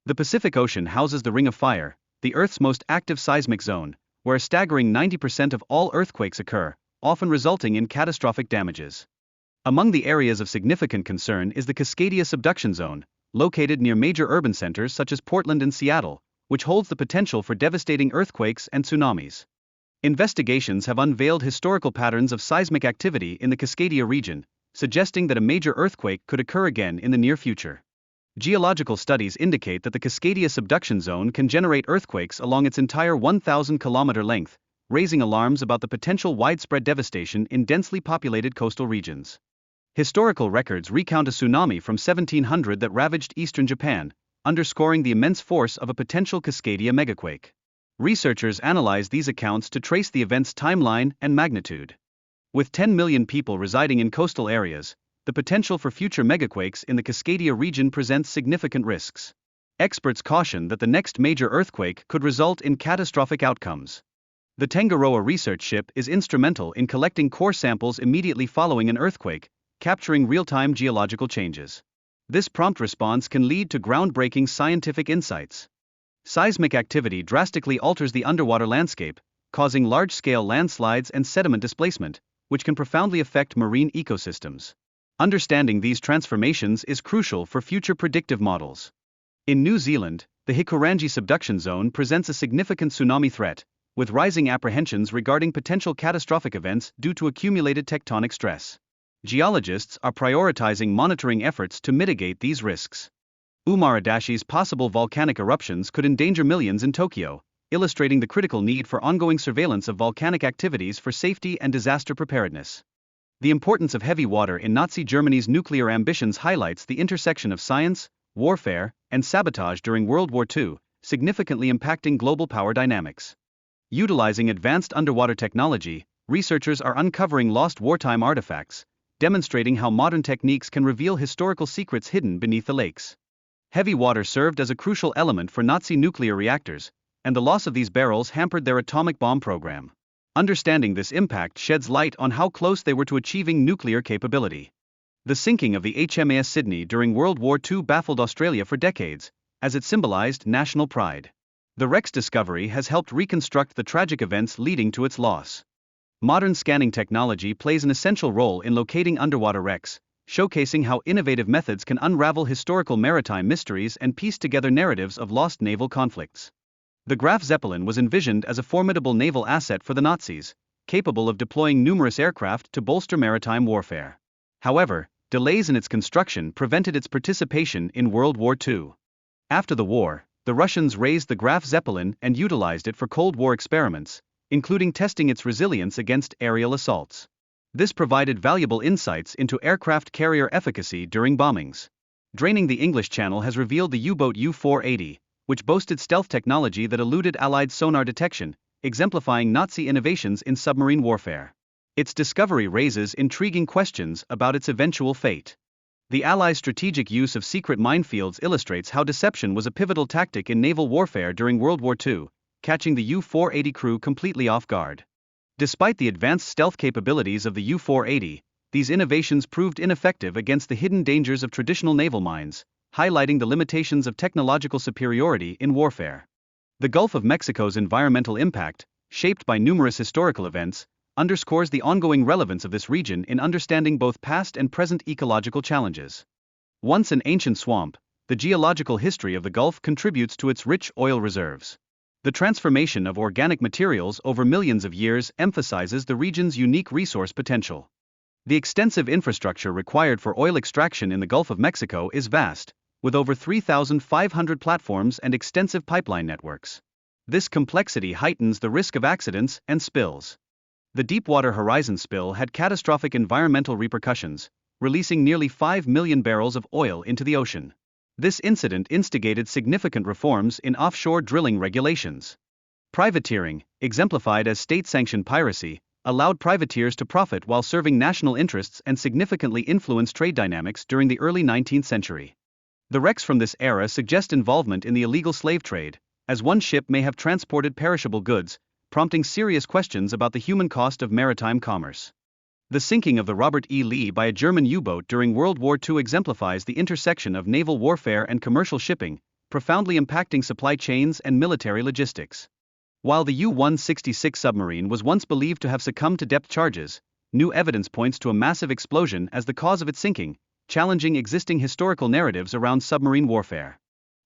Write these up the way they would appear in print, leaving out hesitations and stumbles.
The Pacific Ocean houses the Ring of Fire, the Earth's most active seismic zone, where a staggering 90% of all earthquakes occur, often resulting in catastrophic damages. Among the areas of significant concern is the Cascadia subduction zone, located near major urban centers such as Portland and Seattle, which holds the potential for devastating earthquakes and tsunamis. Investigations have unveiled historical patterns of seismic activity in the Cascadia region, suggesting that a major earthquake could occur again in the near future. Geological studies indicate that the Cascadia subduction zone can generate earthquakes along its entire 1,000-kilometer length, raising alarms about the potential widespread devastation in densely populated coastal regions. Historical records recount a tsunami from 1700 that ravaged eastern Japan, underscoring the immense force of a potential Cascadia megaquake. Researchers analyze these accounts to trace the event's timeline and magnitude. With 10 million people residing in coastal areas, the potential for future megaquakes in the Cascadia region presents significant risks. Experts caution that the next major earthquake could result in catastrophic outcomes. The Tangaroa research ship is instrumental in collecting core samples immediately following an earthquake, capturing real-time geological changes. This prompt response can lead to groundbreaking scientific insights. Seismic activity drastically alters the underwater landscape, causing large-scale landslides and sediment displacement, which can profoundly affect marine ecosystems. Understanding these transformations is crucial for future predictive models. In New Zealand, the Hikurangi subduction zone presents a significant tsunami threat, with rising apprehensions regarding potential catastrophic events due to accumulated tectonic stress. Geologists are prioritizing monitoring efforts to mitigate these risks. Umaradashi's possible volcanic eruptions could endanger millions in Tokyo, illustrating the critical need for ongoing surveillance of volcanic activities for safety and disaster preparedness. The importance of heavy water in Nazi Germany's nuclear ambitions highlights the intersection of science, warfare, and sabotage during World War II, significantly impacting global power dynamics. Utilizing advanced underwater technology, researchers are uncovering lost wartime artifacts, demonstrating how modern techniques can reveal historical secrets hidden beneath the lakes. Heavy water served as a crucial element for Nazi nuclear reactors, and the loss of these barrels hampered their atomic bomb program. Understanding this impact sheds light on how close they were to achieving nuclear capability. The sinking of the HMAS Sydney during World War II baffled Australia for decades, as it symbolized national pride. The wreck's discovery has helped reconstruct the tragic events leading to its loss. Modern scanning technology plays an essential role in locating underwater wrecks, showcasing how innovative methods can unravel historical maritime mysteries and piece together narratives of lost naval conflicts. The Graf Zeppelin was envisioned as a formidable naval asset for the Nazis, capable of deploying numerous aircraft to bolster maritime warfare. However, delays in its construction prevented its participation in World War II. After the war, the Russians raised the Graf Zeppelin and utilized it for Cold War experiments, including testing its resilience against aerial assaults. This provided valuable insights into aircraft carrier efficacy during bombings. Draining the English Channel has revealed the U-boat U-480, which boasted stealth technology that eluded Allied sonar detection, exemplifying Nazi innovations in submarine warfare. Its discovery raises intriguing questions about its eventual fate. The Allies' strategic use of secret minefields illustrates how deception was a pivotal tactic in naval warfare during World War II, catching the U-480 crew completely off guard. Despite the advanced stealth capabilities of the U-480, these innovations proved ineffective against the hidden dangers of traditional naval mines, highlighting the limitations of technological superiority in warfare. The Gulf of Mexico's environmental impact, shaped by numerous historical events, underscores the ongoing relevance of this region in understanding both past and present ecological challenges. Once an ancient swamp, the geological history of the Gulf contributes to its rich oil reserves. The transformation of organic materials over millions of years emphasizes the region's unique resource potential. The extensive infrastructure required for oil extraction in the Gulf of Mexico is vast, with over 3,500 platforms and extensive pipeline networks. This complexity heightens the risk of accidents and spills. The Deepwater Horizon spill had catastrophic environmental repercussions, releasing nearly 5 million barrels of oil into the ocean. This incident instigated significant reforms in offshore drilling regulations. Privateering, exemplified as state-sanctioned piracy, allowed privateers to profit while serving national interests and significantly influenced trade dynamics during the early 19th century. The wrecks from this era suggest involvement in the illegal slave trade, as one ship may have transported perishable goods, prompting serious questions about the human cost of maritime commerce. The sinking of the Robert E. Lee by a German U-boat during World War II exemplifies the intersection of naval warfare and commercial shipping, profoundly impacting supply chains and military logistics. While the U-166 submarine was once believed to have succumbed to depth charges, new evidence points to a massive explosion as the cause of its sinking, challenging existing historical narratives around submarine warfare.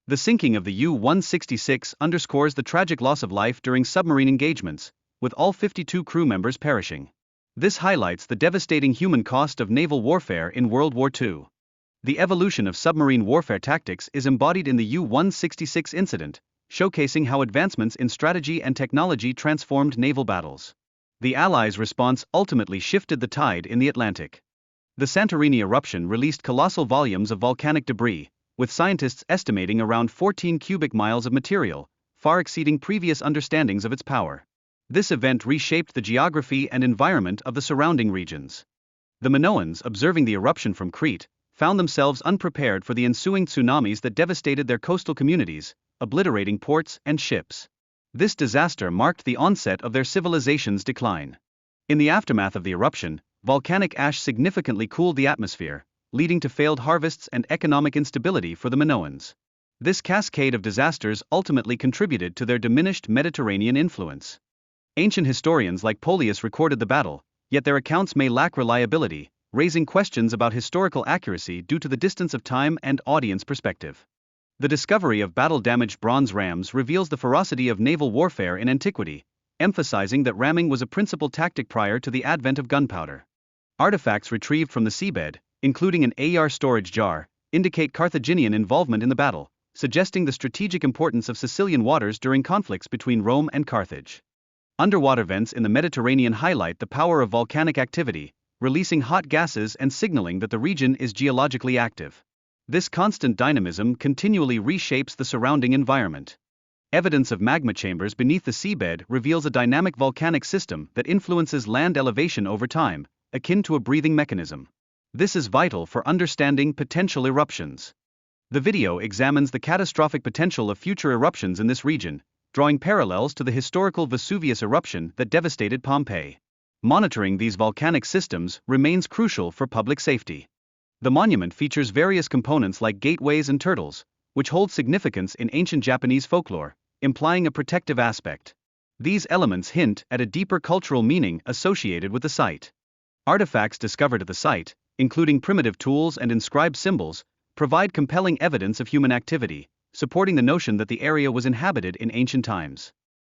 The sinking of the U-166 underscores the tragic loss of life during submarine engagements, with all 52 crew members perishing. This highlights the devastating human cost of naval warfare in World War II. The evolution of submarine warfare tactics is embodied in the U-166 incident, showcasing how advancements in strategy and technology transformed naval battles. The Allies' response ultimately shifted the tide in the Atlantic. The Santorini eruption released colossal volumes of volcanic debris, with scientists estimating around 14 cubic miles of material, far exceeding previous understandings of its power. This event reshaped the geography and environment of the surrounding regions. The Minoans, observing the eruption from Crete, found themselves unprepared for the ensuing tsunamis that devastated their coastal communities, obliterating ports and ships. This disaster marked the onset of their civilization's decline. In the aftermath of the eruption, volcanic ash significantly cooled the atmosphere, leading to failed harvests and economic instability for the Minoans. This cascade of disasters ultimately contributed to their diminished Mediterranean influence. Ancient historians like Polius recorded the battle, yet their accounts may lack reliability, raising questions about historical accuracy due to the distance of time and audience perspective. The discovery of battle-damaged bronze rams reveals the ferocity of naval warfare in antiquity, emphasizing that ramming was a principal tactic prior to the advent of gunpowder. Artifacts retrieved from the seabed, including an AR storage jar, indicate Carthaginian involvement in the battle, suggesting the strategic importance of Sicilian waters during conflicts between Rome and Carthage. Underwater vents in the Mediterranean highlight the power of volcanic activity, releasing hot gases and signaling that the region is geologically active. This constant dynamism continually reshapes the surrounding environment. Evidence of magma chambers beneath the seabed reveals a dynamic volcanic system that influences land elevation over time, akin to a breathing mechanism. This is vital for understanding potential eruptions. The video examines the catastrophic potential of future eruptions in this region, drawing parallels to the historical Vesuvius eruption that devastated Pompeii. Monitoring these volcanic systems remains crucial for public safety. The monument features various components like gateways and turtles, which hold significance in ancient Japanese folklore, implying a protective aspect. These elements hint at a deeper cultural meaning associated with the site. Artifacts discovered at the site, including primitive tools and inscribed symbols, provide compelling evidence of human activity, supporting the notion that the area was inhabited in ancient times.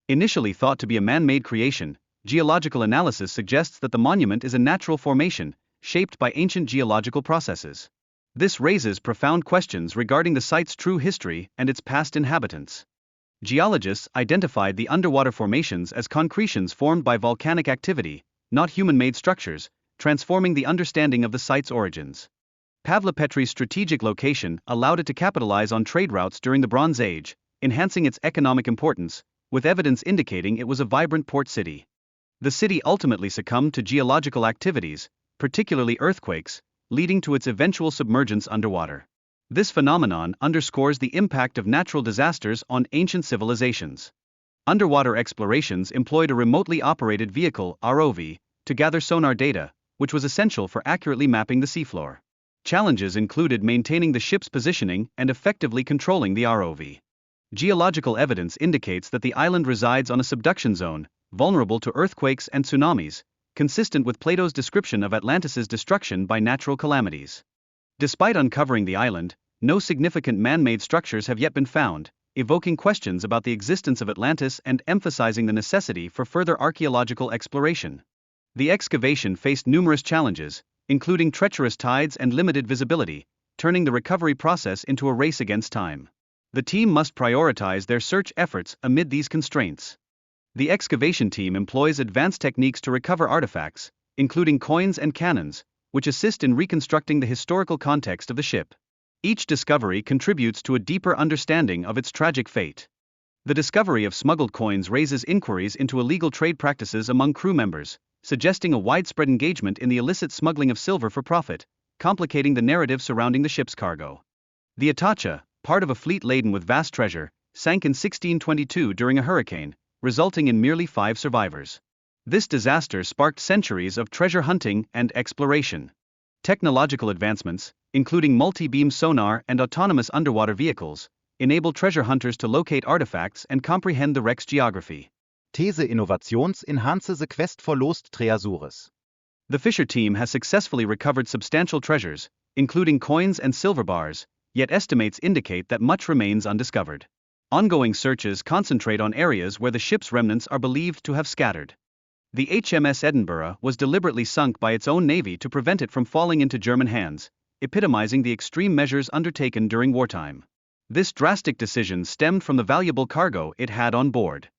Initially thought to be a man-made creation, geological analysis suggests that the monument is a natural formation, shaped by ancient geological processes. This raises profound questions regarding the site's true history and its past inhabitants. Geologists identified the underwater formations as concretions formed by volcanic activity, not human-made structures, transforming the understanding of the site's origins. Pavlopetri's strategic location allowed it to capitalize on trade routes during the Bronze Age, enhancing its economic importance, with evidence indicating it was a vibrant port city. The city ultimately succumbed to geological activities, particularly earthquakes, leading to its eventual submergence underwater. This phenomenon underscores the impact of natural disasters on ancient civilizations. Underwater explorations employed a remotely operated vehicle, ROV, to gather sonar data, which was essential for accurately mapping the seafloor. Challenges included maintaining the ship's positioning and effectively controlling the ROV. Geological evidence indicates that the island resides on a subduction zone, vulnerable to earthquakes and tsunamis, consistent with Plato's description of Atlantis' destruction by natural calamities. Despite uncovering the island, no significant man-made structures have yet been found, evoking questions about the existence of Atlantis and emphasizing the necessity for further archaeological exploration. The excavation faced numerous challenges, including treacherous tides and limited visibility, turning the recovery process into a race against time. The team must prioritize their search efforts amid these constraints. The excavation team employs advanced techniques to recover artifacts, including coins and cannons, which assist in reconstructing the historical context of the ship. Each discovery contributes to a deeper understanding of its tragic fate. The discovery of smuggled coins raises inquiries into illegal trade practices among crew members, suggesting a widespread engagement in the illicit smuggling of silver for profit, complicating the narrative surrounding the ship's cargo. The Itacha, part of a fleet laden with vast treasure, sank in 1622 during a hurricane, resulting in merely 5 survivors. This disaster sparked centuries of treasure hunting and exploration. Technological advancements, including multi-beam sonar and autonomous underwater vehicles, enable treasure hunters to locate artifacts and comprehend the wreck's geography. These innovations enhance the quest for lost treasures. The Fisher team has successfully recovered substantial treasures, including coins and silver bars, yet estimates indicate that much remains undiscovered. Ongoing searches concentrate on areas where the ship's remnants are believed to have scattered. The HMS Edinburgh was deliberately sunk by its own navy to prevent it from falling into German hands, epitomizing the extreme measures undertaken during wartime. This drastic decision stemmed from the valuable cargo it had on board.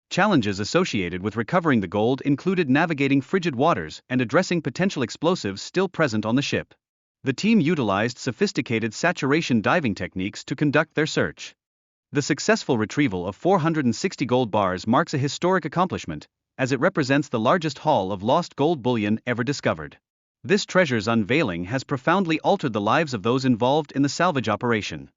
Challenges associated with recovering the gold included navigating frigid waters and addressing potential explosives still present on the ship. The team utilized sophisticated saturation diving techniques to conduct their search. The successful retrieval of 460 gold bars marks a historic accomplishment, as it represents the largest haul of lost gold bullion ever discovered. This treasure's unveiling has profoundly altered the lives of those involved in the salvage operation.